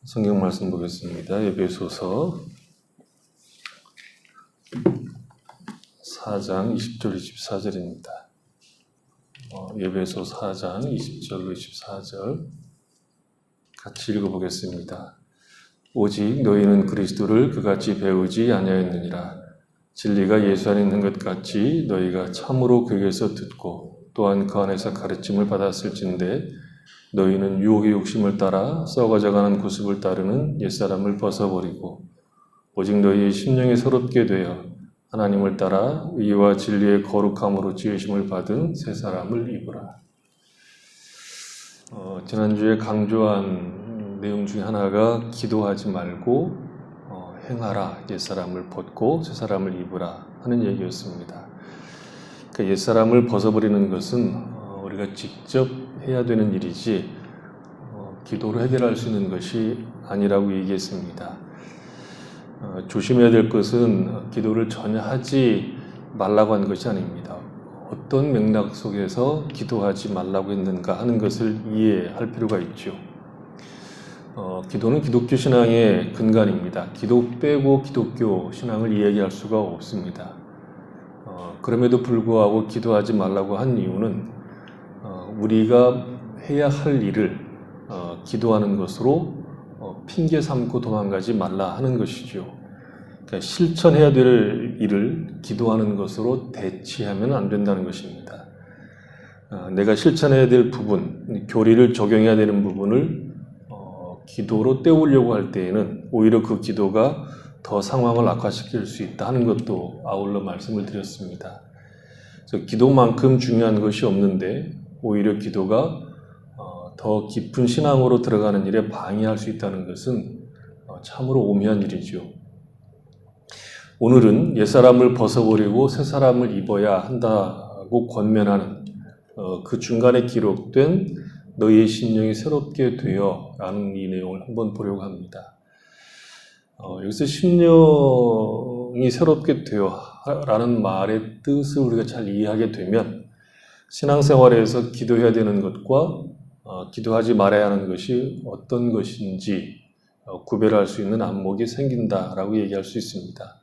성경 말씀 보겠습니다. 에베소서 4장 20절 24절입니다. 에베소 4장 20절로 24절 같이 읽어보겠습니다. 오직 너희는 그리스도를 그같이 배우지 아니하였느니라. 진리가 예수 안에 있는 것 같이 너희가 참으로 그에게서 듣고 또한 그 안에서 가르침을 받았을진데 너희는 유혹의 욕심을 따라 썩어져가는 구습을 따르는 옛사람을 벗어버리고 오직 너희의 심령이 새롭게 되어 하나님을 따라 의와 진리의 거룩함으로 지으심을 받은 새 사람을 입으라. 지난주에 강조한 내용 중에 하나가 기도하지 말고 행하라, 옛사람을 벗고 새 사람을 입으라 하는 얘기였습니다. 그러니까 옛사람을 벗어버리는 것은 우리가 직접 해야 되는 일이지 기도로 해결할 수 있는 것이 아니라고 얘기했습니다. 조심해야 될 것은 기도를 전혀 하지 말라고 한 것이 아닙니다. 어떤 맥락 속에서 기도하지 말라고 했는가 하는 것을 이해할 필요가 있죠. 기도는 기독교 신앙의 근간입니다. 기도 빼고 기독교 신앙을 이야기할 수가 없습니다. 그럼에도 불구하고 기도하지 말라고 한 이유는 우리가 해야 할 일을 기도하는 것으로 핑계 삼고 도망가지 말라 하는 것이죠. 그러니까 실천해야 될 일을 기도하는 것으로 대치하면 안 된다는 것입니다. 내가 실천해야 될 부분, 교리를 적용해야 되는 부분을 기도로 때우려고 할 때에는 오히려 그 기도가 더 상황을 악화시킬 수 있다 하는 것도 아울러 말씀을 드렸습니다. 그래서 기도만큼 중요한 것이 없는데 오히려 기도가 더 깊은 신앙으로 들어가는 일에 방해할 수 있다는 것은 참으로 오묘한 일이죠. 오늘은 옛사람을 벗어버리고 새사람을 입어야 한다고 권면하는 그 중간에 기록된 너희의 심령이 새롭게 되어 라는 이 내용을 한번 보려고 합니다. 여기서 심령이 새롭게 되어 라는 말의 뜻을 우리가 잘 이해하게 되면 신앙생활에서 기도해야 되는 것과 기도하지 말아야 하는 것이 어떤 것인지 구별할 수 있는 안목이 생긴다라고 얘기할 수 있습니다.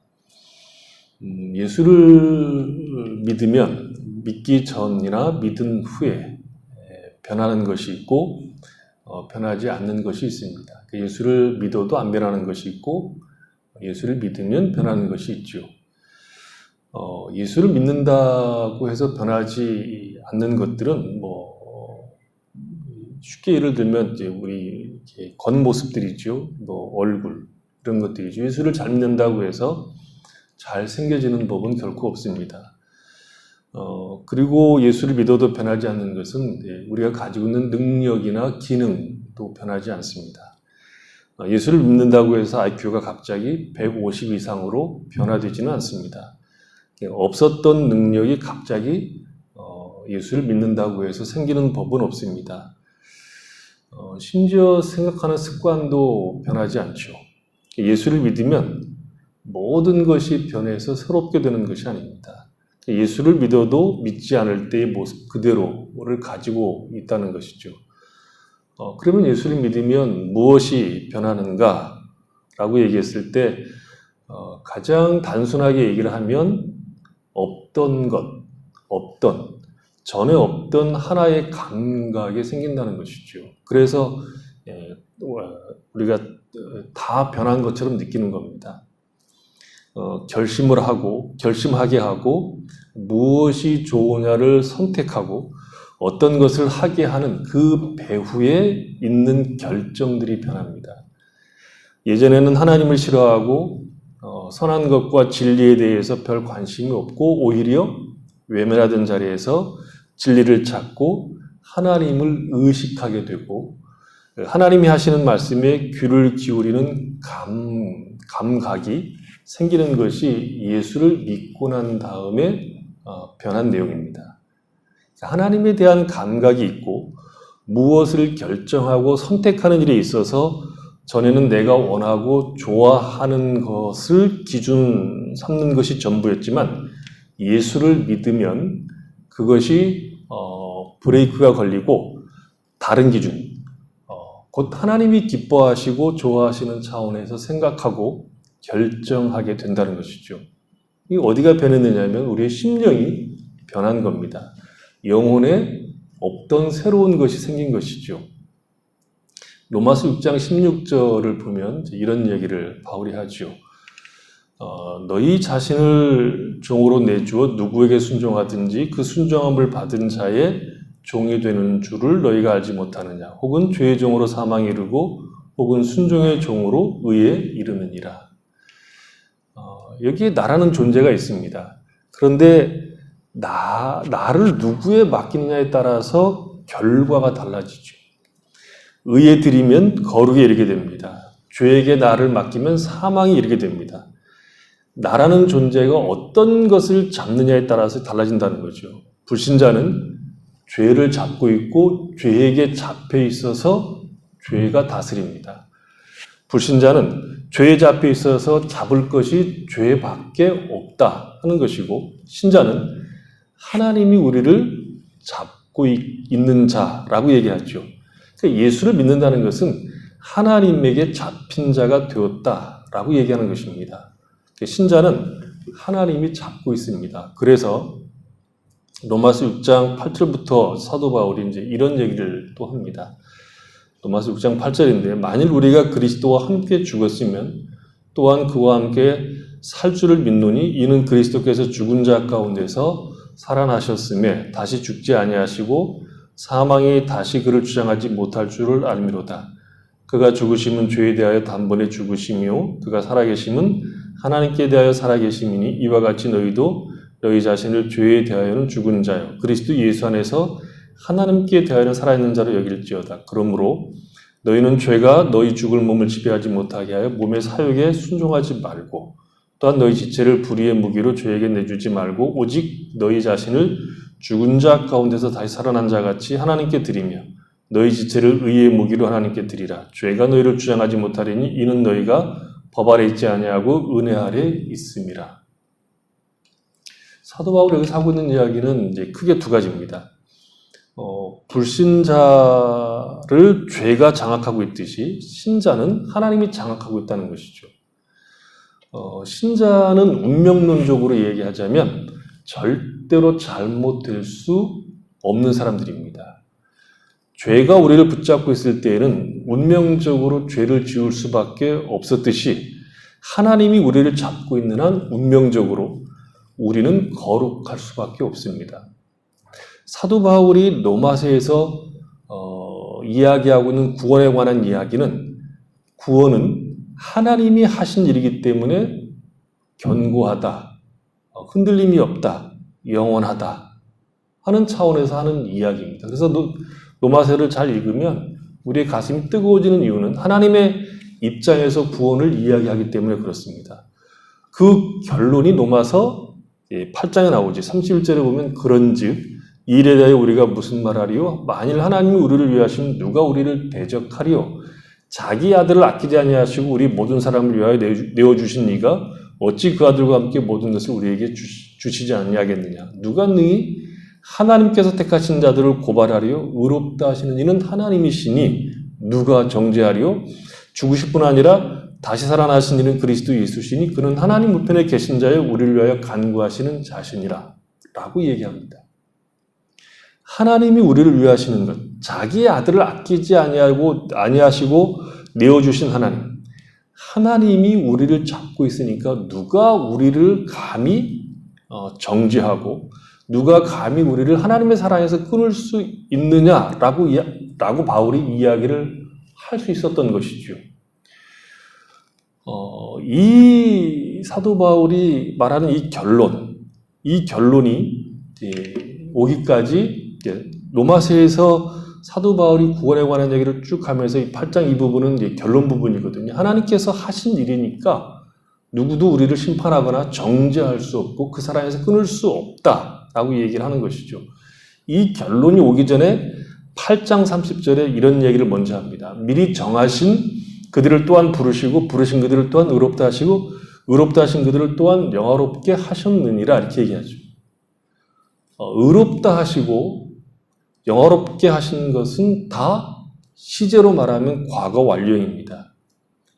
예수를 믿으면 믿기 전이나 믿은 후에 변하는 것이 있고 변하지 않는 것이 있습니다. 예수를 믿어도 안 변하는 것이 있고 예수를 믿으면 변하는 것이 있죠. 예수를 믿는다고 해서 변하지 않는 것들은 쉽게 예를 들면 이제 우리 겉모습들이죠. 얼굴 이런 것들이죠. 예수를 잘 믿는다고 해서 잘 생겨지는 법은 결코 없습니다. 그리고 예수를 믿어도 변하지 않는 것은 우리가 가지고 있는 능력이나 기능도 변하지 않습니다. 예수를 믿는다고 해서 IQ가 갑자기 150 이상으로 변화되지는 않습니다. 없었던 능력이 갑자기 예수를 믿는다고 해서 생기는 법은 없습니다. 심지어 생각하는 습관도 변하지 않죠. 예수를 믿으면 모든 것이 변해서 새롭게 되는 것이 아닙니다. 예수를 믿어도 믿지 않을 때의 모습 그대로를 가지고 있다는 것이죠. 그러면 예수를 믿으면 무엇이 변하는가? 라고 얘기했을 때 가장 단순하게 얘기를 하면 전에 없던 하나의 감각이 생긴다는 것이죠. 그래서 우리가 다 변한 것처럼 느끼는 겁니다. 결심하게 하고 무엇이 좋으냐를 선택하고 어떤 것을 하게 하는 그 배후에 있는 결정들이 변합니다. 예전에는 하나님을 싫어하고 선한 것과 진리에 대해서 별 관심이 없고 오히려 외면하던 자리에서 진리를 찾고 하나님을 의식하게 되고 하나님이 하시는 말씀에 귀를 기울이는 감각이 생기는 것이 예수를 믿고 난 다음에 변한 내용입니다. 하나님에 대한 감각이 있고 무엇을 결정하고 선택하는 일에 있어서 전에는 내가 원하고 좋아하는 것을 기준 삼는 것이 전부였지만 예수를 믿으면 그것이 브레이크가 걸리고 다른 기준, 곧 하나님이 기뻐하시고 좋아하시는 차원에서 생각하고 결정하게 된다는 것이죠. 이 어디가 변했느냐면 우리의 심령이 변한 겁니다. 영혼에 없던 새로운 것이 생긴 것이죠. 로마서 6장 16절을 보면 이런 얘기를 바울이 하죠. 너희 자신을 종으로 내주어 누구에게 순종하든지 그 순종함을 받은 자의 종이 되는 줄을 너희가 알지 못하느냐. 혹은 죄의 종으로 사망에 이르고 혹은 순종의 종으로 의에 이르느니라. 여기에 나라는 존재가 있습니다. 그런데 나를 누구에 맡기느냐에 따라서 결과가 달라지죠. 의에 드리면 거룩에 이르게 됩니다. 죄에게 나를 맡기면 사망에 이르게 됩니다. 나라는 존재가 어떤 것을 잡느냐에 따라서 달라진다는 거죠. 불신자는 죄를 잡고 있고 죄에게 잡혀 있어서 죄가 다스립니다. 불신자는 죄에 잡혀 있어서 잡을 것이 죄밖에 없다 하는 것이고, 신자는 하나님이 우리를 잡고 있는 자라고 얘기하죠. 그러니까 예수를 믿는다는 것은 하나님에게 잡힌 자가 되었다라고 얘기하는 것입니다. 신자는 하나님이 잡고 있습니다. 그래서 로마서 6장 8절부터 사도 바울이 이제 이런 얘기를 또 합니다. 로마서 6장 8절인데, 만일 우리가 그리스도와 함께 죽었으면 또한 그와 함께 살 줄을 믿노니 이는 그리스도께서 죽은 자 가운데서 살아나셨음에 다시 죽지 아니하시고 사망이 다시 그를 주장하지 못할 줄을 알미로다. 그가 죽으심은 죄에 대하여 단번에 죽으심이요 그가 살아계심은 하나님께 대하여 살아계심이니 이와 같이 너희도 너희 자신을 죄에 대하여는 죽은 자요 그리스도 예수 안에서 하나님께 대하여는 살아있는 자로 여길지어다. 그러므로 너희는 죄가 너희 죽을 몸을 지배하지 못하게 하여 몸의 사욕에 순종하지 말고, 또한 너희 지체를 불의의 무기로 죄에게 내주지 말고 오직 너희 자신을 죽은 자 가운데서 다시 살아난 자같이 하나님께 드리며 너희 지체를 의의 무기로 하나님께 드리라. 죄가 너희를 주장하지 못하리니 이는 너희가 법 아래 있지 아니하고 은혜 아래 있음이라. 사도 바울이 여기서 하고 있는 이야기는 이제 크게 두 가지입니다. 불신자를 죄가 장악하고 있듯이 신자는 하나님이 장악하고 있다는 것이죠. 신자는 운명론적으로 얘기하자면 절대로 잘못될 수 없는 사람들입니다. 죄가 우리를 붙잡고 있을 때에는 운명적으로 죄를 지을 수밖에 없었듯이 하나님이 우리를 잡고 있는 한 운명적으로 우리는 거룩할 수밖에 없습니다. 사도 바울이 로마서에서 이야기하고 있는 구원에 관한 이야기는, 구원은 하나님이 하신 일이기 때문에 견고하다, 흔들림이 없다, 영원하다 하는 차원에서 하는 이야기입니다. 그래서 로마서를 잘 읽으면 우리의 가슴이 뜨거워지는 이유는 하나님의 입장에서 구원을 이야기하기 때문에 그렇습니다. 그 결론이 로마서 8장에 나오지. 31절에 보면 그런즉 이 일에 대하여 우리가 무슨 말하리요? 만일 하나님이 우리를 위하시면 누가 우리를 대적하리요? 자기 아들을 아끼지 아니하시고 우리 모든 사람을 위하여 내어주신 이가 어찌 그 아들과 함께 모든 것을 우리에게 주시지 아니하겠느냐? 누가 능히 하나님께서 택하신 자들을 고발하리요? 의롭다 하시는 이는 하나님이시니 누가 정죄하리요? 죽으실 뿐 아니라 다시 살아나신 이는 그리스도 예수시니 그는 하나님 우편에 계신 자여 우리를 위하여 간구하시는 자신이라 라고 얘기합니다. 하나님이 우리를 위하시는 것, 자기의 아들을 아끼지 아니하시고 내어주신 하나님이 우리를 잡고 있으니까 누가 우리를 감히 정죄하고 누가 감히 우리를 하나님의 사랑에서 끊을 수 있느냐라고 바울이 이야기를 할 수 있었던 것이죠. 이 사도 바울이 말하는 이 결론이 오기까지 로마서에서 사도 바울이 구원에 관한 얘기를 쭉 하면서 이 8장 이 부분은 이제 결론 부분이거든요. 하나님께서 하신 일이니까 누구도 우리를 심판하거나 정죄할 수 없고 그 사랑에서 끊을 수 없다라고 얘기를 하는 것이죠. 이 결론이 오기 전에 8장 30절에 이런 얘기를 먼저 합니다. 미리 정하신 그들을 또한 부르시고 부르신 그들을 또한 의롭다 하시고 의롭다 하신 그들을 또한 영화롭게 하셨느니라 이렇게 얘기하죠. 의롭다 하시고 영화롭게 하신 것은 다 시제로 말하면 과거 완료형입니다.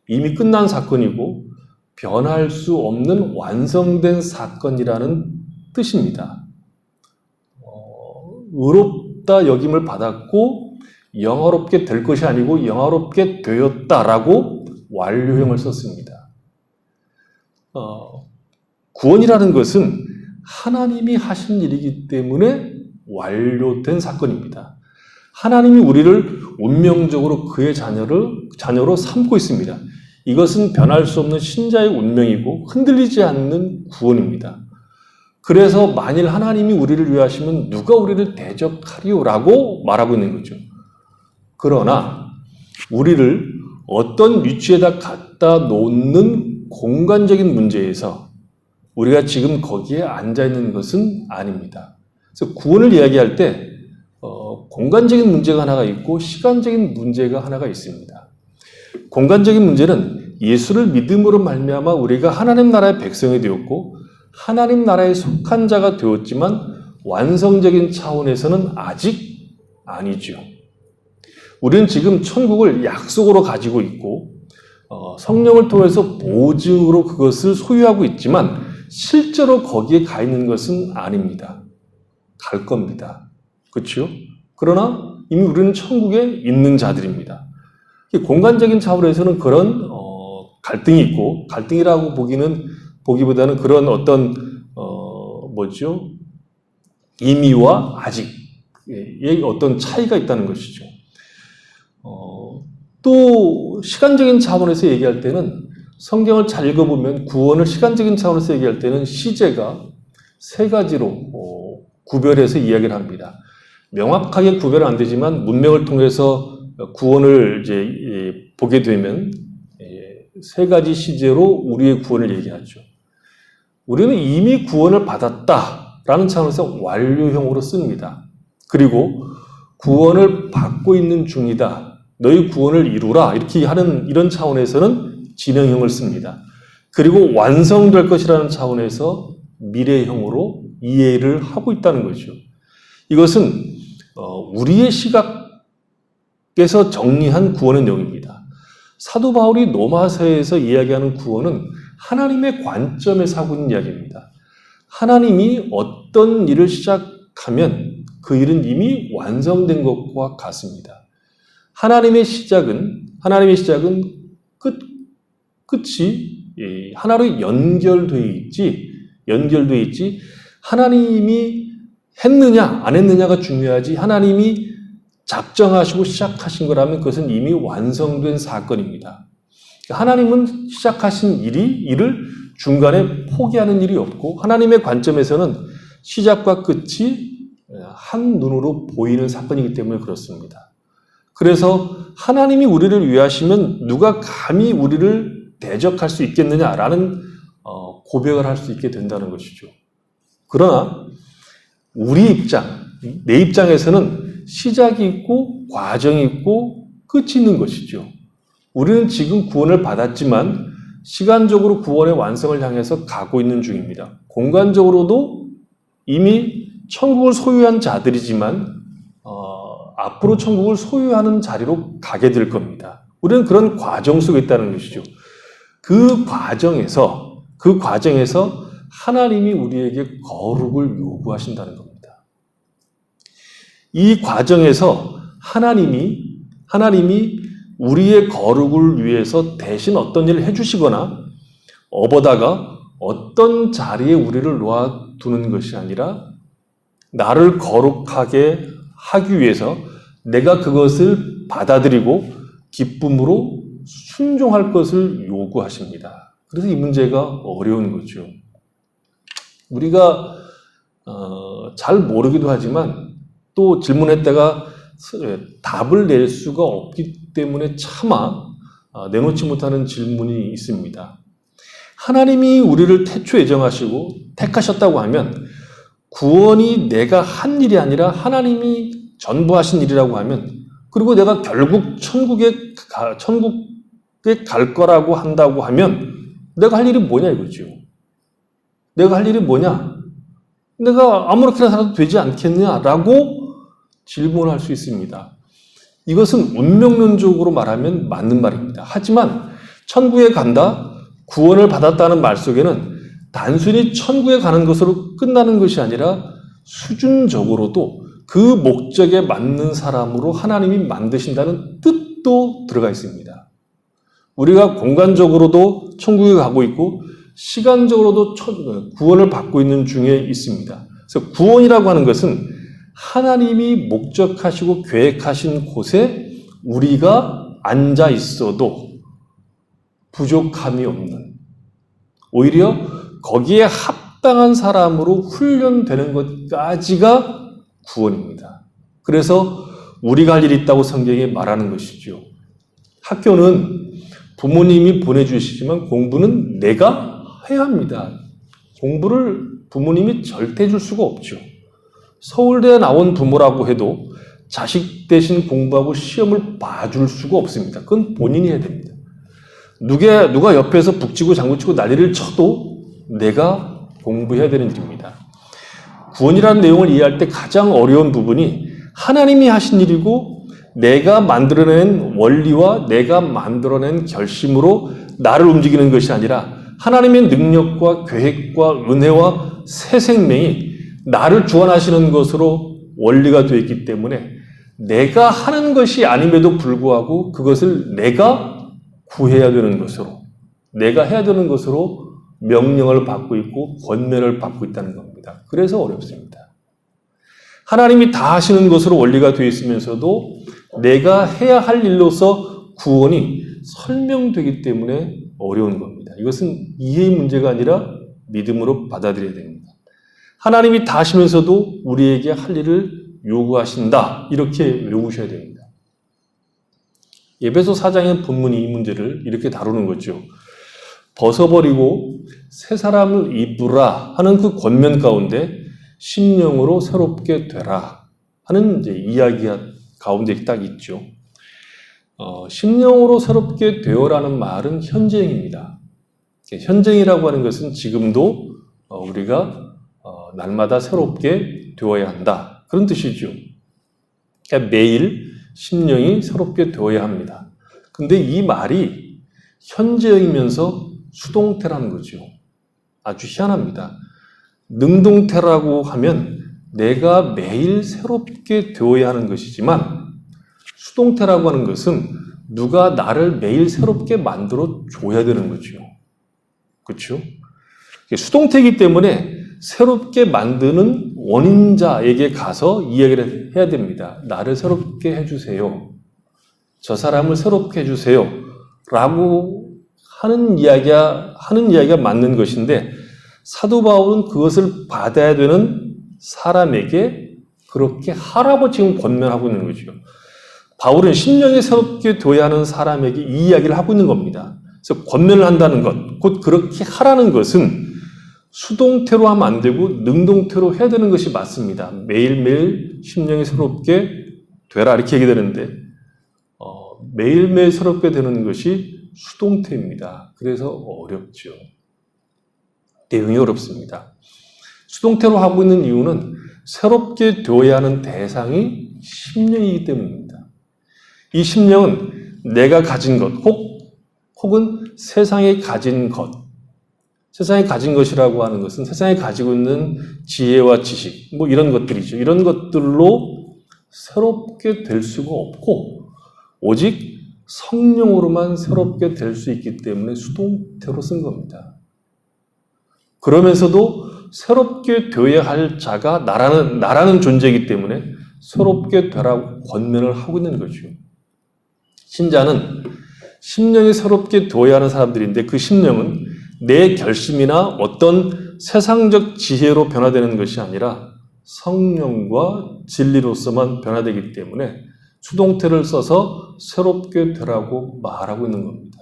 이미 끝난 사건이고 변할 수 없는 완성된 사건이라는 뜻입니다. 의롭다 여김을 받았고 영화롭게 될 것이 아니고 영화롭게 되었다라고 완료형을 썼습니다. 구원이라는 것은 하나님이 하신 일이기 때문에 완료된 사건입니다. 하나님이 우리를 운명적으로 그의 자녀로 삼고 있습니다. 이것은 변할 수 없는 신자의 운명이고 흔들리지 않는 구원입니다. 그래서 만일 하나님이 우리를 위하시면 누가 우리를 대적하리요라고 말하고 있는 거죠. 그러나 우리를 어떤 위치에다 갖다 놓는 공간적인 문제에서 우리가 지금 거기에 앉아 있는 것은 아닙니다. 그래서 구원을 이야기할 때 공간적인 문제가 하나가 있고 시간적인 문제가 하나가 있습니다. 공간적인 문제는 예수를 믿음으로 말미암아 우리가 하나님 나라의 백성이 되었고 하나님 나라에 속한 자가 되었지만 완성적인 차원에서는 아직 아니죠. 우리는 지금 천국을 약속으로 가지고 있고 성령을 통해서 보증으로 그것을 소유하고 있지만 실제로 거기에 가 있는 것은 아닙니다. 갈 겁니다. 그렇죠? 그러나 이미 우리는 천국에 있는 자들입니다. 공간적인 차원에서는 그런 갈등이 있고 갈등이라고 보기보다는 그런 어떤 이미와 아직의 어떤 차이가 있다는 것이죠. 또 시간적인 차원에서 얘기할 때는 성경을 잘 읽어보면 구원을 시간적인 차원에서 얘기할 때는 시제가 세 가지로 구별해서 이야기를 합니다. 명확하게 구별은 안 되지만 문맥을 통해서 구원을 이제 보게 되면 세 가지 시제로 우리의 구원을 얘기하죠. 우리는 이미 구원을 받았다라는 차원에서 완료형으로 씁니다. 그리고 구원을 받고 있는 중이다. 너희 구원을 이루라. 이렇게 하는 이런 차원에서는 진행형을 씁니다. 그리고 완성될 것이라는 차원에서 미래형으로 이해를 하고 있다는 거죠. 이것은 우리의 시각에서 정리한 구원의 내용입니다. 사도 바울이 로마서에서 이야기하는 구원은 하나님의 관점에서 하고 있는 이야기입니다. 하나님이 어떤 일을 시작하면 그 일은 이미 완성된 것과 같습니다. 하나님의 시작은 끝이 하나로 연결되어 있지 하나님이 했느냐 안 했느냐가 중요하지 하나님이 작정하시고 시작하신 거라면 그것은 이미 완성된 사건입니다. 하나님은 시작하신 일을 중간에 포기하는 일이 없고 하나님의 관점에서는 시작과 끝이 한 눈으로 보이는 사건이기 때문에 그렇습니다. 그래서 하나님이 우리를 위하시면 누가 감히 우리를 대적할 수 있겠느냐라는 고백을 할 수 있게 된다는 것이죠. 그러나 내 입장에서는 시작이 있고 과정이 있고 끝이 있는 것이죠. 우리는 지금 구원을 받았지만 시간적으로 구원의 완성을 향해서 가고 있는 중입니다. 공간적으로도 이미 천국을 소유한 자들이지만 앞으로 천국을 소유하는 자리로 가게 될 겁니다. 우리는 그런 과정 속에 있다는 것이죠. 그 과정에서 하나님이 우리에게 거룩을 요구하신다는 겁니다. 이 과정에서 하나님이 우리의 거룩을 위해서 대신 어떤 일을 해주시거나 업어다가 어떤 자리에 우리를 놓아두는 것이 아니라 나를 거룩하게 하기 위해서 내가 그것을 받아들이고 기쁨으로 순종할 것을 요구하십니다. 그래서 이 문제가 어려운 거죠. 우리가 잘 모르기도 하지만 또 질문했다가 답을 낼 수가 없기 때문에 차마 내놓지 못하는 질문이 있습니다. 하나님이 우리를 태초 예정하시고 택하셨다고 하면 구원이 내가 한 일이 아니라 하나님이 전부 하신 일이라고 하면 그리고 내가 결국 천국에 갈 거라고 한다고 하면 내가 할 일이 뭐냐 이거죠. 내가 할 일이 뭐냐? 내가 아무렇게나 살아도 되지 않겠냐라고 질문할 수 있습니다. 이것은 운명론적으로 말하면 맞는 말입니다. 하지만 천국에 간다, 구원을 받았다는 말 속에는 단순히 천국에 가는 것으로 끝나는 것이 아니라 수준적으로도 그 목적에 맞는 사람으로 하나님이 만드신다는 뜻도 들어가 있습니다. 우리가 공간적으로도 천국에 가고 있고 시간적으로도 구원을 받고 있는 중에 있습니다. 그래서 구원이라고 하는 것은 하나님이 목적하시고 계획하신 곳에 우리가 앉아 있어도 부족함이 없는, 오히려 거기에 합당한 사람으로 훈련되는 것까지가 구원입니다. 그래서 우리가 할 일이 있다고 성경에 말하는 것이죠. 학교는 부모님이 보내주시지만 공부는 내가 해야 합니다. 공부를 부모님이 절대 해줄 수가 없죠. 서울대에 나온 부모라고 해도 자식 대신 공부하고 시험을 봐줄 수가 없습니다. 그건 본인이 해야 됩니다. 누가 옆에서 북치고 장구치고 난리를 쳐도 내가 공부해야 되는 일입니다. 구원이라는 내용을 이해할 때 가장 어려운 부분이 하나님이 하신 일이고 내가 만들어낸 원리와 내가 만들어낸 결심으로 나를 움직이는 것이 아니라 하나님의 능력과 계획과 은혜와 새 생명이 나를 주관하시는 것으로 원리가 되어 있기 때문에 내가 하는 것이 아님에도 불구하고 그것을 내가 구해야 되는 것으로, 내가 해야 되는 것으로 명령을 받고 있고 권면을 받고 있다는 겁니다. 그래서 어렵습니다. 하나님이 다 하시는 것으로 원리가 되어 있으면서도 내가 해야 할 일로서 구원이 설명되기 때문에 어려운 겁니다. 이것은 이해의 문제가 아니라 믿음으로 받아들여야 됩니다. 하나님이 다 하시면서도 우리에게 할 일을 요구하신다. 이렇게 외우셔야 됩니다. 에베소 4장의 본문이 이 문제를 이렇게 다루는 거죠. 벗어버리고 새 사람을 입으라 하는 그 권면 가운데 심령으로 새롭게 되라 하는 이제 이야기 가운데 딱 있죠. 심령으로 새롭게 되어라는 말은 현재형입니다. 현재형이라고 하는 것은 지금도 우리가 날마다 새롭게 되어야 한다. 그런 뜻이죠. 그러니까 매일 심령이 새롭게 되어야 합니다. 근데 이 말이 현재형이면서 수동태라는 거죠. 아주 희한합니다. 능동태라고 하면 내가 매일 새롭게 되어야 하는 것이지만 수동태라고 하는 것은 누가 나를 매일 새롭게 만들어 줘야 되는 거죠. 그렇죠? 수동태이기 때문에 새롭게 만드는 원인자에게 가서 이야기를 해야 됩니다. 나를 새롭게 해주세요. 저 사람을 새롭게 해주세요. 라고 하는 이야기가 맞는 것인데 사도 바울은 그것을 받아야 되는 사람에게 그렇게 하라고 지금 권면하고 있는 거죠. 바울은 심령이 새롭게 되어야 하는 사람에게 이 이야기를 하고 있는 겁니다. 그래서 권면을 한다는 것, 곧 그렇게 하라는 것은 수동태로 하면 안 되고 능동태로 해야 되는 것이 맞습니다. 매일매일 심령이 새롭게 되라 이렇게 얘기되는데 매일매일 새롭게 되는 것이 수동태입니다. 그래서 어렵죠. 내용이 어렵습니다. 수동태로 하고 있는 이유는 새롭게 되어야 하는 대상이 심령이기 때문입니다. 이 심령은 내가 가진 것 혹은 세상에 가진 것, 세상에 가진 것이라고 하는 것은 세상에 가지고 있는 지혜와 지식, 이런 것들이죠. 이런 것들로 새롭게 될 수가 없고 오직 성령으로만 새롭게 될 수 있기 때문에 수동태로 쓴 겁니다. 그러면서도 새롭게 되어야 할 자가 나라는 존재이기 때문에 새롭게 되라고 권면을 하고 있는 거죠. 신자는 심령이 새롭게 되어야 하는 사람들인데 그 심령은 내 결심이나 어떤 세상적 지혜로 변화되는 것이 아니라 성령과 진리로서만 변화되기 때문에 수동태를 써서 새롭게 되라고 말하고 있는 겁니다.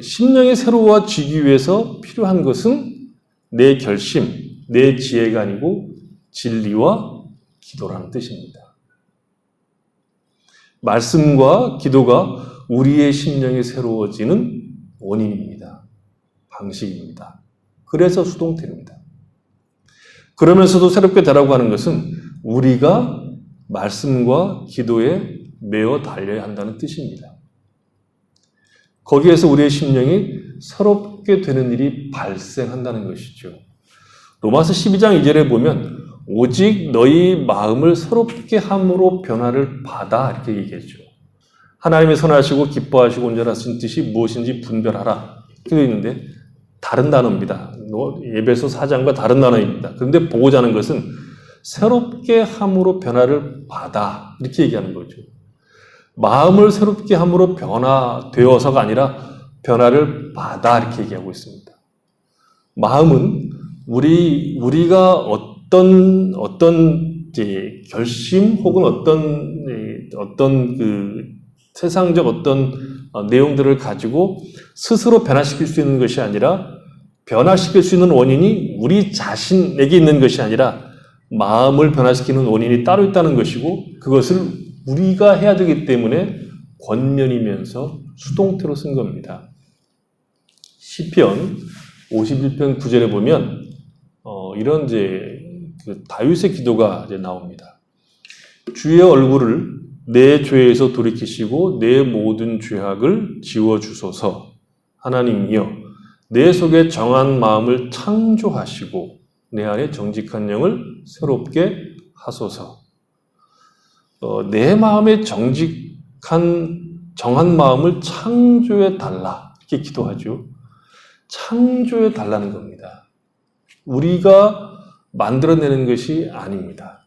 심령이 새로워지기 위해서 필요한 것은 내 결심, 내 지혜가 아니고 진리와 기도라는 뜻입니다. 말씀과 기도가 우리의 심령이 새로워지는 원인입니다. 방식입니다. 그래서 수동태입니다. 그러면서도 새롭게 되라고 하는 것은 우리가 말씀과 기도에 메어 달려야 한다는 뜻입니다. 거기에서 우리의 심령이 새롭게 되는 일이 발생한다는 것이죠. 로마서 12장 2절에 보면 오직 너희 마음을 새롭게 함으로 변화를 받아 이렇게 얘기했죠. 하나님의 선하시고 기뻐하시고 온전하신 뜻이 무엇인지 분별하라 이렇게 되어 있는데 다른 단어입니다. 에베소 4장과 다른 단어입니다. 그런데 보고자 하는 것은 새롭게 함으로 변화를 받아 이렇게 얘기하는 거죠. 마음을 새롭게 함으로 변화되어서가 아니라 변화를 받아 이렇게 얘기하고 있습니다. 마음은 우리가 어떤 이제 결심 혹은 어떤 그 세상적 어떤 내용들을 가지고 스스로 변화시킬 수 있는 것이 아니라 변화시킬 수 있는 원인이 우리 자신에게 있는 것이 아니라 마음을 변화시키는 원인이 따로 있다는 것이고 그것을 우리가 해야 되기 때문에 권면이면서 수동태로 쓴 겁니다. 시편 51편 9절에 보면 이런 이제 그 다윗의 기도가 이제 나옵니다. 주의 얼굴을 내 죄에서 돌이키시고 내 모든 죄악을 지워 주소서. 하나님이여, 내 속에 정한 마음을 창조하시고 내 안에 정직한 영을 새롭게 하소서. 내 마음에 정한 마음을 창조해 달라 이렇게 기도하죠. 창조해 달라는 겁니다. 우리가 만들어내는 것이 아닙니다.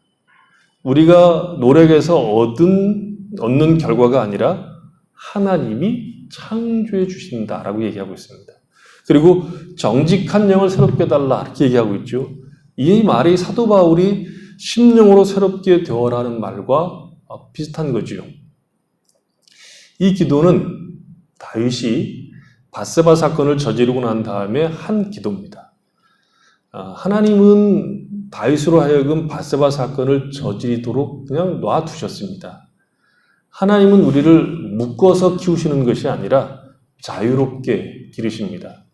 우리가 노력해서 얻는 결과가 아니라 하나님이 창조해 주신다라고 얘기하고 있습니다. 그리고 정직한 영을 새롭게 달라 이렇게 얘기하고 있죠. 이 말이 사도 바울이 심령으로 새롭게 되어라는 말과 비슷한 거지요. 이 기도는 다윗이 밧세바 사건을 저지르고 난 다음에 한 기도입니다. 하나님은 다윗으로 하여금 밧세바 사건을 저지르도록 그냥 놔두셨습니다. 하나님은 우리를 묶어서 키우시는 것이 아니라 자유롭게 기르십니다.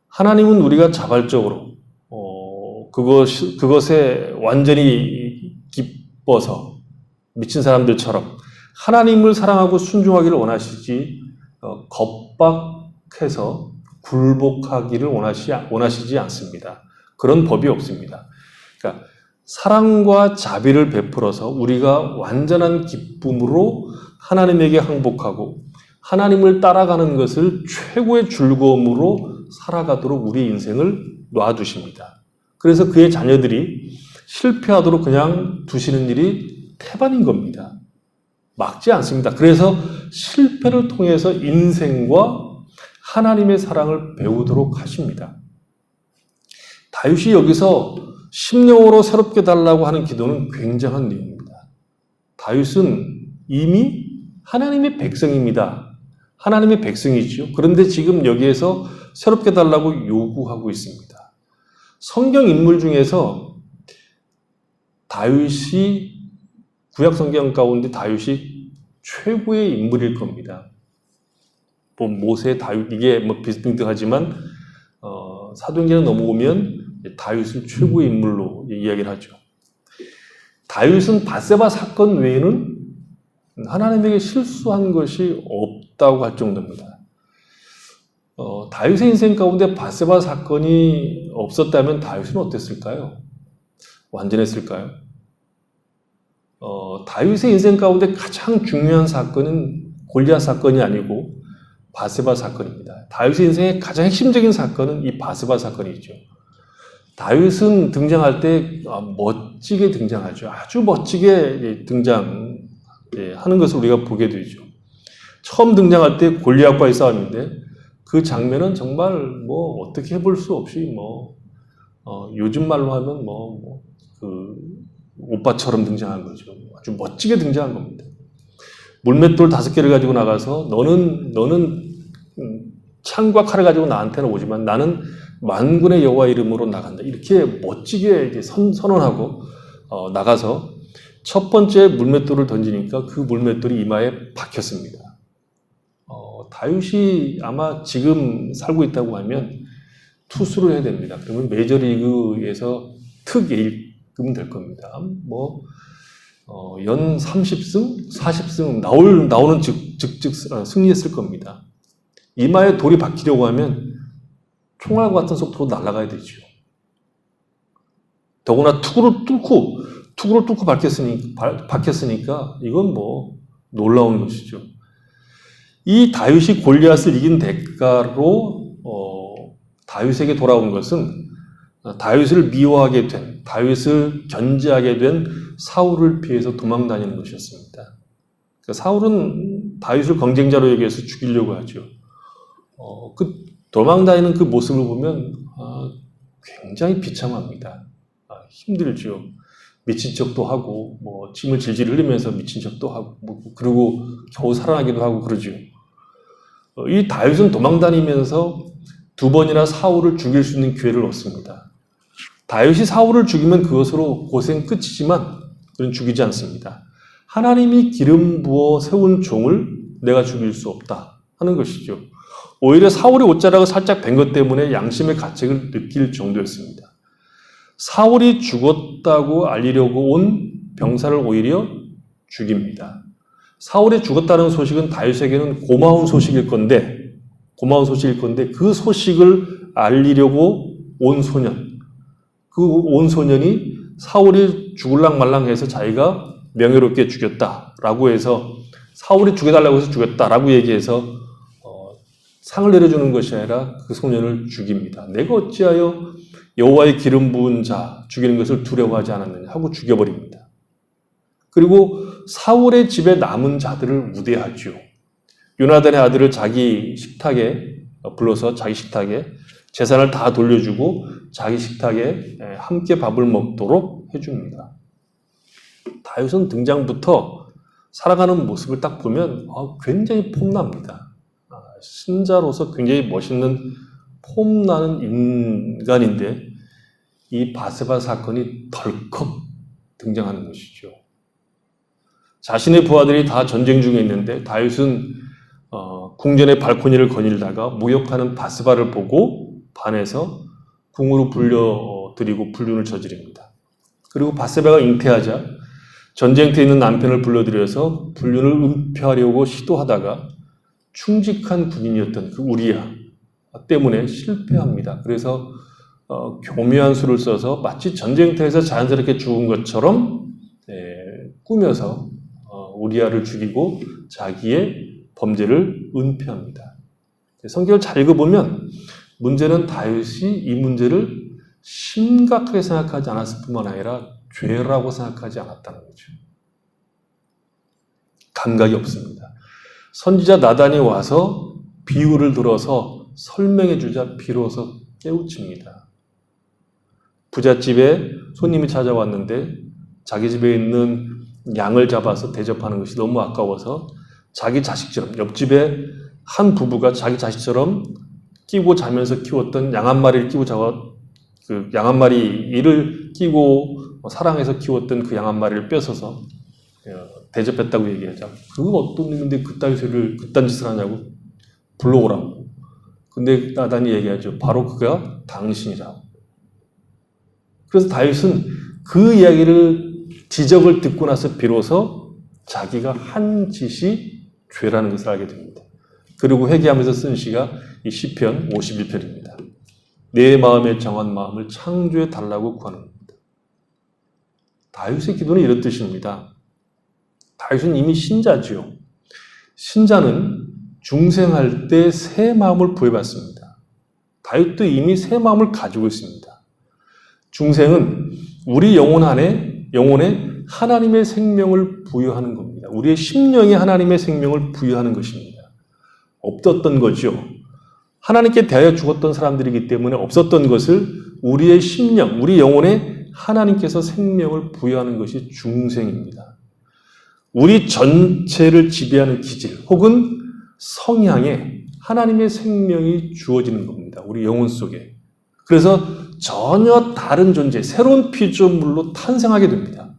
하나님은 우리가 자발적으로 그것에 완전히 기뻐서 미친 사람들처럼 하나님을 사랑하고 순종하기를 원하시지 겁박해서 굴복하기를 원하시지 않습니다. 그런 법이 없습니다. 그러니까 사랑과 자비를 베풀어서 우리가 완전한 기쁨으로 하나님에게 항복하고 하나님을 따라가는 것을 최고의 즐거움으로 살아가도록 우리 인생을 놔두십니다. 그래서 그의 자녀들이 실패하도록 그냥 두시는 일이 태반인 겁니다. 막지 않습니다. 그래서 실패를 통해서 인생과 하나님의 사랑을 배우도록 하십니다. 다윗이 여기서 심령으로 새롭게 달라고 하는 기도는 굉장한 내용입니다. 다윗은 이미 하나님의 백성입니다. 하나님의 백성이죠. 그런데 지금 여기에서 새롭게 달라고 요구하고 있습니다. 성경 인물 중에서 다윗이 구약 성경 가운데 다윗이 최고의 인물일 겁니다. 모세, 다윗 이게 비슷비슷하지만 사도행전에 넘어오면 다윗을 최고의 인물로 이야기를 하죠. 다윗은 밧세바 사건 외에는 하나님에게 실수한 것이 없다고 할 정도입니다. 다윗의 인생 가운데 밧세바 사건이 없었다면 다윗은 어땠을까요? 완전했을까요? 다윗의 인생 가운데 가장 중요한 사건은 골리앗 사건이 아니고 밧세바 사건입니다. 다윗의 인생의 가장 핵심적인 사건은 이 밧세바 사건이죠. 다윗은 등장할 때 멋지게 등장하죠. 아주 멋지게 등장하는 것을 우리가 보게 되죠. 처음 등장할 때 골리앗과의 싸움인데 그 장면은 정말 어떻게 해볼 수 없이 요즘 말로 하면 그 오빠처럼 등장한 거죠. 아주 멋지게 등장한 겁니다. 물맷돌 5개를 가지고 나가서 너는 창과 칼을 가지고 나한테는 오지만 나는 만군의 여호와 이름으로 나간다. 이렇게 멋지게 선언하고 나가서 첫 번째 물맷돌을 던지니까 그 물맷돌이 이마에 박혔습니다. 다윗이 아마 지금 살고 있다고 하면 투수를 해야 됩니다. 그러면 메이저리그에서 특 A급은 될 겁니다. 연 30승, 40승 나오는 즉즉 승리했을 겁니다. 이마에 돌이 박히려고 하면 총알 같은 속도로 날아가야 되죠. 더구나 투구를 뚫고 박혔으니까 이건 뭐 놀라운 것이죠. 이 다윗이 골리앗을 이긴 대가로 다윗에게 돌아온 것은 다윗을 미워하게 된, 다윗을 견제하게 된 사울을 피해서 도망다니는 것이었습니다. 그러니까 사울은 다윗을 경쟁자로 여기서 죽이려고 하죠. 그 도망다니는 그 모습을 보면 굉장히 비참합니다. 힘들죠. 미친 척도 하고, 뭐 침을 질질 흘리면서 미친 척도 하고, 그리고 겨우 살아나기도 하고 그러죠. 이 다윗은 도망다니면서 2번이나 사울을 죽일 수 있는 기회를 얻습니다. 다윗이 사울을 죽이면 그것으로 고생 끝이지만 그는 죽이지 않습니다. 하나님이 기름 부어 세운 종을 내가 죽일 수 없다 하는 것이죠. 오히려 사울이 옷자락을 살짝 벤 것 때문에 양심의 가책을 느낄 정도였습니다. 사울이 죽었다고 알리려고 온 병사를 오히려 죽입니다. 사울이 죽었다는 소식은 다윗에게는 고마운 소식일 건데 그 소식을 알리려고 온 소년, 그 온 소년이 사울이 죽을랑 말랑 해서 자기가 명예롭게 죽였다라고 해서, 사울이 죽여달라고 해서 죽였다라고 얘기해서 상을 내려주는 것이 아니라 그 소년을 죽입니다. 내가 어찌하여 여호와의 기름 부은 자 죽이는 것을 두려워하지 않았느냐 하고 죽여버립니다. 그리고 사울의 집에 남은 자들을 우대하죠. 요나단의 아들을 자기 식탁에 불러서 자기 식탁에 재산을 다 돌려주고 자기 식탁에 함께 밥을 먹도록 해줍니다. 다윗은 등장부터 살아가는 모습을 딱 보면 굉장히 폼납니다. 신자로서 굉장히 멋있는 폼나는 인간인데 이 바세바 사건이 덜컥 등장하는 것이죠. 자신의 부하들이 다 전쟁 중에 있는데 다윗은 궁전의 발코니를 거닐다가 모욕하는 바세바를 보고 반해서 궁으로 불려드리고 불륜을 저지릅니다. 그리고 바세바가 잉태하자 전쟁터에 있는 남편을 불러들여서 불륜을 은폐하려고 시도하다가 충직한 군인이었던 그 우리야 때문에 실패합니다. 그래서 교묘한 수를 써서 마치 전쟁터에서 자연스럽게 죽은 것처럼 꾸며서 우리야를 죽이고 자기의 범죄를 은폐합니다. 성경을 잘 읽어보면 문제는 다윗이 이 문제를 심각하게 생각하지 않았을 뿐만 아니라 죄라고 생각하지 않았다는 거죠. 감각이 없습니다. 선지자 나단이 와서 비유를 들어서 설명해 주자 비로소 깨우칩니다. 부잣집에 손님이 찾아왔는데 자기 집에 있는 양을 잡아서 대접하는 것이 너무 아까워서 자기 자식처럼, 옆집에 한 부부가 자기 자식처럼 끼고 자면서 키웠던 양 한 마리를 끼고 그 양 한 마리를 끼고 사랑해서 키웠던 그 양 한 마리를 뺏어서 대접했다고 얘기하자. 그거 어떤 놈인데 그딴 짓을 하냐고 불러오라고. 근데 나단이 얘기하죠. 바로 그가 당신이라고. 그래서 다윗은 그 이야기를, 지적을 듣고 나서 비로소 자기가 한 짓이 죄라는 것을 알게 됩니다. 그리고 회개하면서 쓴 시가 이 시편 51편입니다. 내 마음에 정한 마음을 창조해 달라고 구하는 겁니다. 다윗의 기도는 이런 뜻입니다. 다윗은 이미 신자지요. 신자는 중생할 때 새 마음을 부여받습니다. 다윗도 이미 새 마음을 가지고 있습니다. 중생은 우리 영혼에 하나님의 생명을 부여하는 겁니다. 우리의 심령에 하나님의 생명을 부여하는 것입니다. 없었던 거죠. 하나님께 대하여 죽었던 사람들이기 때문에 없었던 것을 우리의 심령, 우리 영혼에 하나님께서 생명을 부여하는 것이 중생입니다. 우리 전체를 지배하는 기질 혹은 성향에 하나님의 생명이 주어지는 겁니다. 우리 영혼 속에. 그래서 전혀 다른 존재, 새로운 피조물로 탄생하게 됩니다.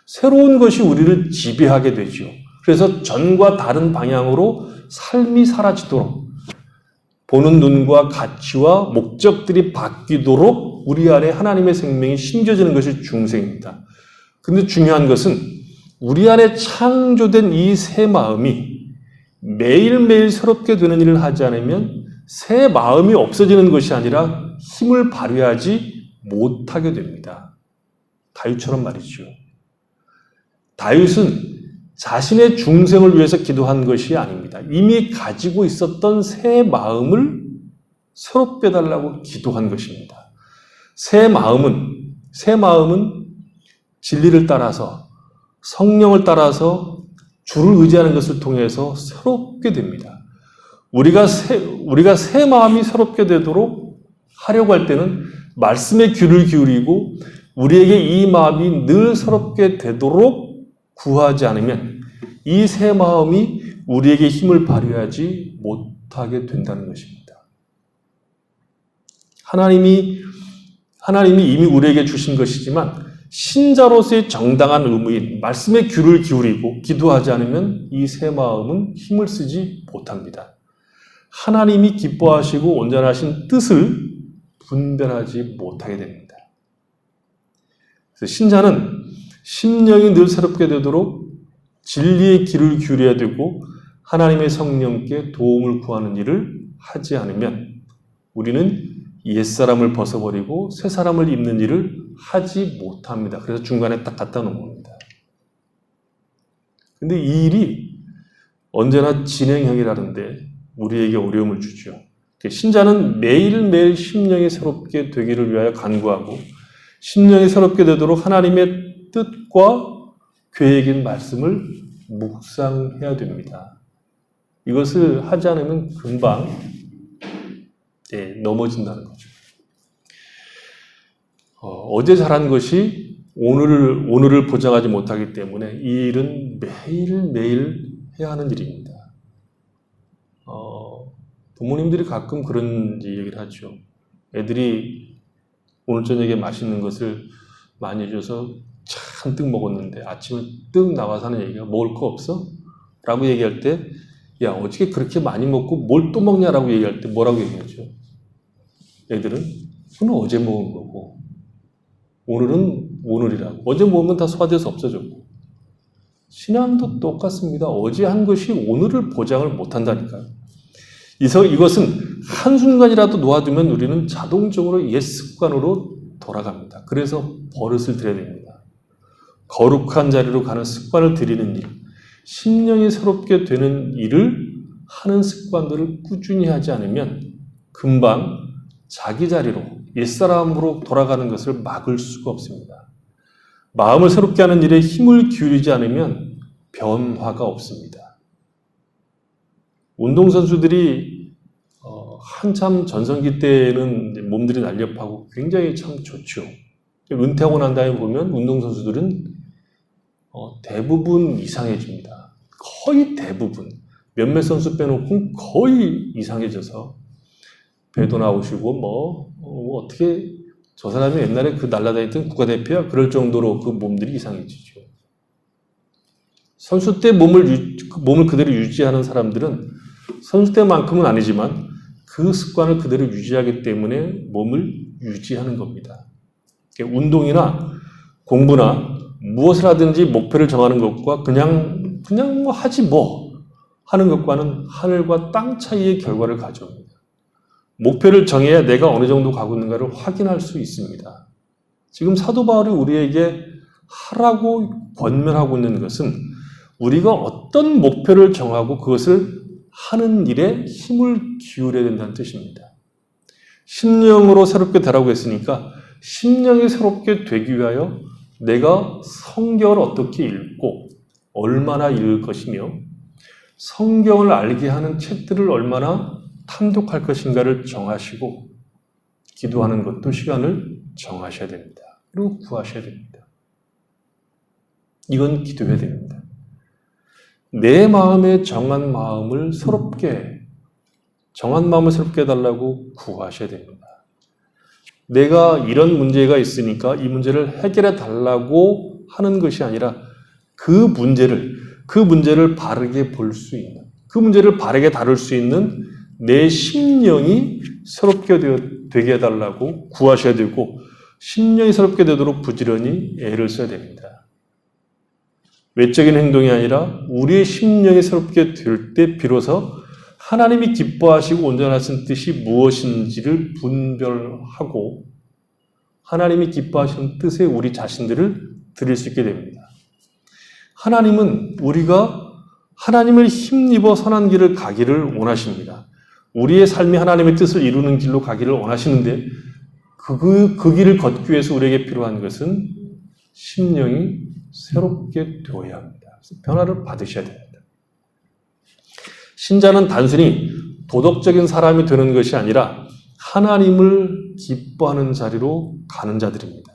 새로운 것이 우리를 지배하게 되죠. 그래서 전과 다른 방향으로 삶이 사라지도록, 보는 눈과 가치와 목적들이 바뀌도록 우리 안에 하나님의 생명이 심겨지는 것이 중생입니다. 그런데 중요한 것은 우리 안에 창조된 이 새 마음이 매일매일 새롭게 되는 일을 하지 않으면 새 마음이 없어지는 것이 아니라 힘을 발휘하지 못하게 됩니다. 다윗처럼 말이죠. 다윗은 자신의 중생을 위해서 기도한 것이 아닙니다. 이미 가지고 있었던 새 마음을 새롭게 해달라고 기도한 것입니다. 새 마음은 진리를 따라서 성령을 따라서 주를 의지하는 것을 통해서 새롭게 됩니다. 우리가 새 마음이 새롭게 되도록 하려고 할 때는 말씀에 귀를 기울이고 우리에게 이 마음이 늘 새롭게 되도록 구하지 않으면 이 새 마음이 우리에게 힘을 발휘하지 못하게 된다는 것입니다. 하나님이 이미 우리에게 주신 것이지만 신자로서의 정당한 의무인 말씀에 귀를 기울이고 기도하지 않으면 이 새 마음은 힘을 쓰지 못합니다. 하나님이 기뻐하시고 온전하신 뜻을 분별하지 못하게 됩니다. 그래서 신자는 심령이 늘 새롭게 되도록 진리의 길을 기울여야 되고 하나님의 성령께 도움을 구하는 일을 하지 않으면 우리는 옛사람을 벗어버리고 새사람을 입는 일을 하지 못합니다. 그래서 중간에 딱 갖다 놓은 겁니다. 근데 이 일이 언제나 진행형이라는데 우리에게 어려움을 주죠. 신자는 매일매일 심령이 새롭게 되기를 위하여 간구하고 심령이 새롭게 되도록 하나님의 뜻과 계획인 말씀을 묵상해야 됩니다. 이것을 하지 않으면 금방 넘어진다는 거죠. 어제 잘한 것이 오늘을 보장하지 못하기 때문에 이 일은 매일매일 해야 하는 일입니다. 부모님들이 가끔 그런 얘기를 하죠. 애들이 오늘 저녁에 맛있는 것을 많이 해줘서 잔뜩 먹었는데 아침에 뜩 나와서 하는 얘기가 먹을 거 없어? 라고 얘기할 때 야 어떻게 그렇게 많이 먹고 뭘 또 먹냐라고 얘기할 때 뭐라고 얘기하죠? 애들은 그건 어제 먹은 거고 오늘은 오늘이라고. 어제 먹으면 다 소화돼서 없어졌고. 신앙도 똑같습니다. 어제 한 것이 오늘을 보장을 못한다니까요. 이것은 한순간이라도 놓아두면 우리는 자동적으로 옛 습관으로 돌아갑니다. 그래서 버릇을 들여야 됩니다. 거룩한 자리로 가는 습관을 들이는 일, 심령이 새롭게 되는 일을 하는 습관들을 꾸준히 하지 않으면 금방 자기 자리로 옛사람으로 돌아가는 것을 막을 수가 없습니다. 마음을 새롭게 하는 일에 힘을 기울이지 않으면 변화가 없습니다. 운동선수들이 한참 전성기 때는 몸들이 날렵하고 굉장히 참 좋죠. 은퇴하고 난 다음에 보면 운동선수들은 대부분 이상해집니다. 거의 대부분. 몇몇 선수 빼놓고 거의 이상해져서 배도 나오시고 어떻게 저 사람이 옛날에 그 날아다녔던 국가대표야? 그럴 정도로 그 몸들이 이상해지죠. 선수 때 몸을 그대로 유지하는 사람들은 선수 때만큼은 아니지만 그 습관을 그대로 유지하기 때문에 몸을 유지하는 겁니다. 운동이나 공부나 무엇을 하든지 목표를 정하는 것과 그냥 하지 하는 것과는 하늘과 땅 차이의 결과를 가져옵니다. 목표를 정해야 내가 어느 정도 가고 있는가를 확인할 수 있습니다. 지금 사도 바울이 우리에게 하라고 권면하고 있는 것은 우리가 어떤 목표를 정하고 그것을 하는 일에 힘을 기울여야 된다는 뜻입니다. 심령으로 새롭게 되라고 했으니까 심령이 새롭게 되기 위하여 내가 성경을 어떻게 읽고 얼마나 읽을 것이며 성경을 알게 하는 책들을 얼마나 탐독할 것인가를 정하시고 기도하는 것도 시간을 정하셔야 됩니다. 그리고 구하셔야 됩니다. 이건 기도해야 됩니다. 내 마음에 정한 마음을 새롭게 해달라고 구하셔야 됩니다. 내가 이런 문제가 있으니까 이 문제를 해결해 달라고 하는 것이 아니라 그 문제를 바르게 볼 수 있는, 그 문제를 바르게 다룰 수 있는 내 심령이 새롭게 되게 해달라고 구하셔야 되고 심령이 새롭게 되도록 부지런히 애를 써야 됩니다. 외적인 행동이 아니라 우리의 심령이 새롭게 될 때 비로소 하나님이 기뻐하시고 온전하신 뜻이 무엇인지를 분별하고 하나님이 기뻐하시는 뜻에 우리 자신들을 드릴 수 있게 됩니다. 하나님은 우리가 하나님을 힘입어 선한 길을 가기를 원하십니다. 우리의 삶이 하나님의 뜻을 이루는 길로 가기를 원하시는데 그 길을 걷기 위해서 우리에게 필요한 것은 심령이 새롭게 되어야 합니다. 그래서 변화를 받으셔야 됩니다. 신자는 단순히 도덕적인 사람이 되는 것이 아니라 하나님을 기뻐하는 자리로 가는 자들입니다.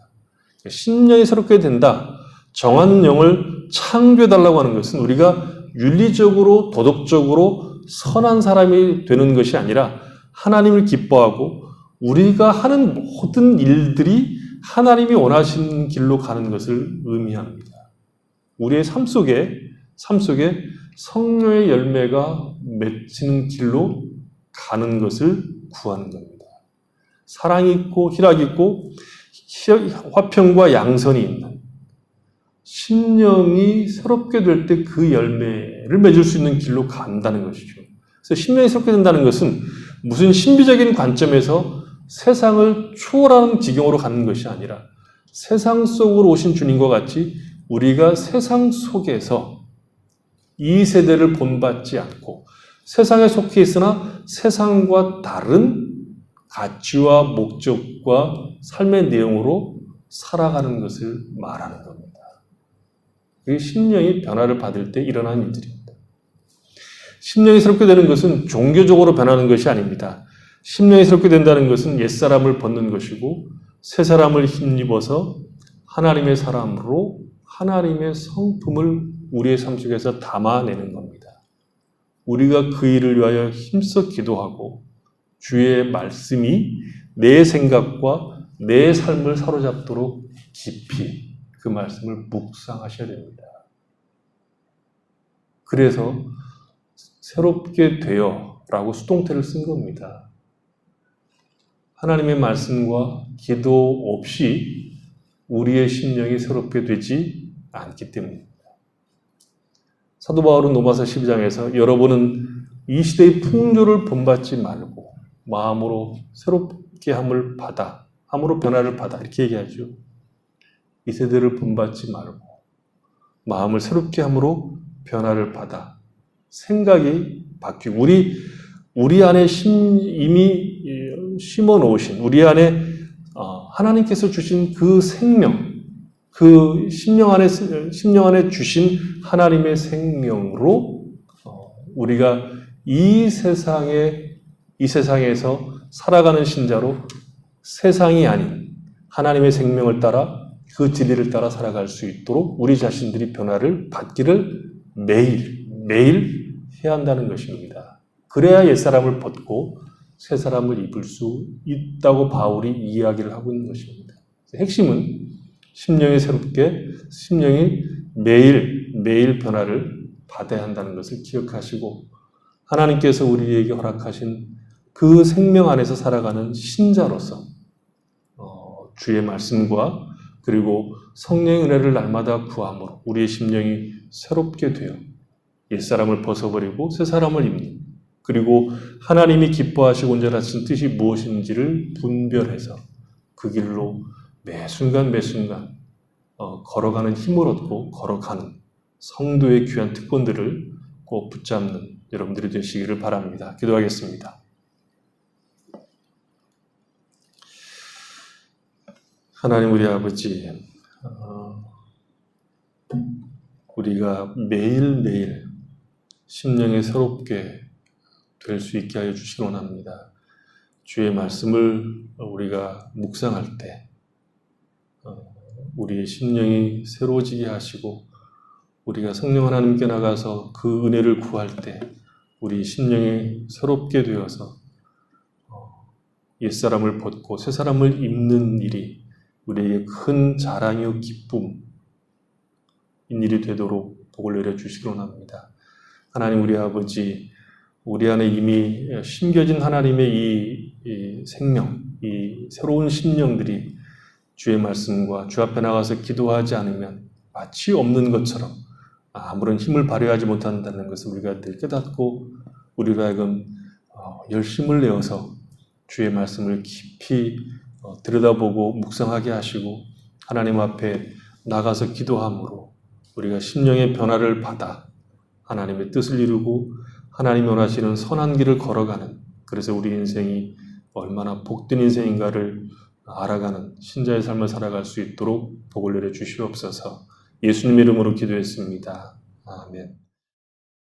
심령이 새롭게 된다. 정한 영을 창조해달라고 하는 것은 우리가 윤리적으로 도덕적으로 선한 사람이 되는 것이 아니라 하나님을 기뻐하고 우리가 하는 모든 일들이 하나님이 원하시는 길로 가는 것을 의미합니다. 우리의 삶 속에 성령의 열매가 맺히는 길로 가는 것을 구하는 겁니다. 사랑이 있고 희락이 있고 화평과 양선이 있는 심령이 새롭게 될 때 그 열매를 맺을 수 있는 길로 간다는 것이죠. 그래서 심령이 새롭게 된다는 것은 무슨 신비적인 관점에서 세상을 초월하는 지경으로 가는 것이 아니라 세상 속으로 오신 주님과 같이 우리가 세상 속에서 이 세대를 본받지 않고 세상에 속해 있으나 세상과 다른 가치와 목적과 삶의 내용으로 살아가는 것을 말하는 겁니다. 그게 심령이 변화를 받을 때 일어나는 일들입니다. 심령이 새롭게 되는 것은 종교적으로 변하는 것이 아닙니다. 심령이 새롭게 된다는 것은 옛사람을 벗는 것이고 새 사람을 힘입어서 하나님의 사람으로 하나님의 성품을 우리의 삶 속에서 담아내는 겁니다. 우리가 그 일을 위하여 힘써 기도하고 주의 말씀이 내 생각과 내 삶을 사로잡도록 깊이 그 말씀을 묵상하셔야 됩니다. 그래서 새롭게 되어 라고 수동태를 쓴 겁니다. 하나님의 말씀과 기도 없이 우리의 심령이 새롭게 되지 않기 때문입니다. 사도 바울은 로마서 12장에서 여러분은 이 시대의 풍조를 본받지 말고 마음으로 새롭게 함을 받아, 함으로 변화를 받아 이렇게 얘기하죠. 이 세대를 본받지 말고 마음을 새롭게 함으로 변화를 받아 생각이 바뀌고 우리 안에 이미 심어 놓으신 우리 안에 하나님께서 주신 그 생명, 그 심령 안에 주신 하나님의 생명으로 우리가 이 세상에서 살아가는 신자로 세상이 아닌 하나님의 생명을 따라 그 진리를 따라 살아갈 수 있도록 우리 자신들이 변화를 받기를 매일 해야 한다는 것입니다. 그래야 옛사람을 벗고 새 사람을 입을 수 있다고 바울이 이야기를 하고 있는 것입니다. 핵심은 심령이 매일 변화를 받아야 한다는 것을 기억하시고 하나님께서 우리에게 허락하신 그 생명 안에서 살아가는 신자로서 주의 말씀과 그리고 성령의 은혜를 날마다 구함으로 우리의 심령이 새롭게 되어 옛사람을 벗어버리고 새 사람을 입는 그리고 하나님이 기뻐하시고 온전하신 뜻이 무엇인지를 분별해서 그 길로 매 순간 걸어가는 힘을 얻고 걸어가는 성도의 귀한 특권들을 꼭 붙잡는 여러분들이 되시기를 바랍니다. 기도하겠습니다. 하나님 우리 아버지, 우리가 매일매일 심령이 새롭게 될 수 있게 하여 주시기 원합니다. 주의 말씀을 우리가 묵상할 때 우리의 심령이 새로워지게 하시고 우리가 성령 하나님께 나가서 그 은혜를 구할 때 우리 심령이 새롭게 되어서 옛사람을 벗고 새사람을 입는 일이 우리에게 큰 자랑이요 기쁨인 일이 되도록 복을 내려주시기 원합니다. 하나님 우리 아버지, 우리 안에 이미 심겨진 하나님의 이 생명, 이 새로운 심령들이 주의 말씀과 주 앞에 나가서 기도하지 않으면 마치 없는 것처럼 아무런 힘을 발휘하지 못한다는 것을 우리가 늘 깨닫고 우리로 하여금 열심을 내어서 주의 말씀을 깊이 들여다보고 묵상하게 하시고 하나님 앞에 나가서 기도함으로 우리가 심령의 변화를 받아 하나님의 뜻을 이루고 하나님이 원하시는 선한 길을 걸어가는, 그래서 우리 인생이 얼마나 복된 인생인가를 알아가는 신자의 삶을 살아갈 수 있도록 복을 내려 주시옵소서. 예수님 이름으로 기도했습니다. 아멘.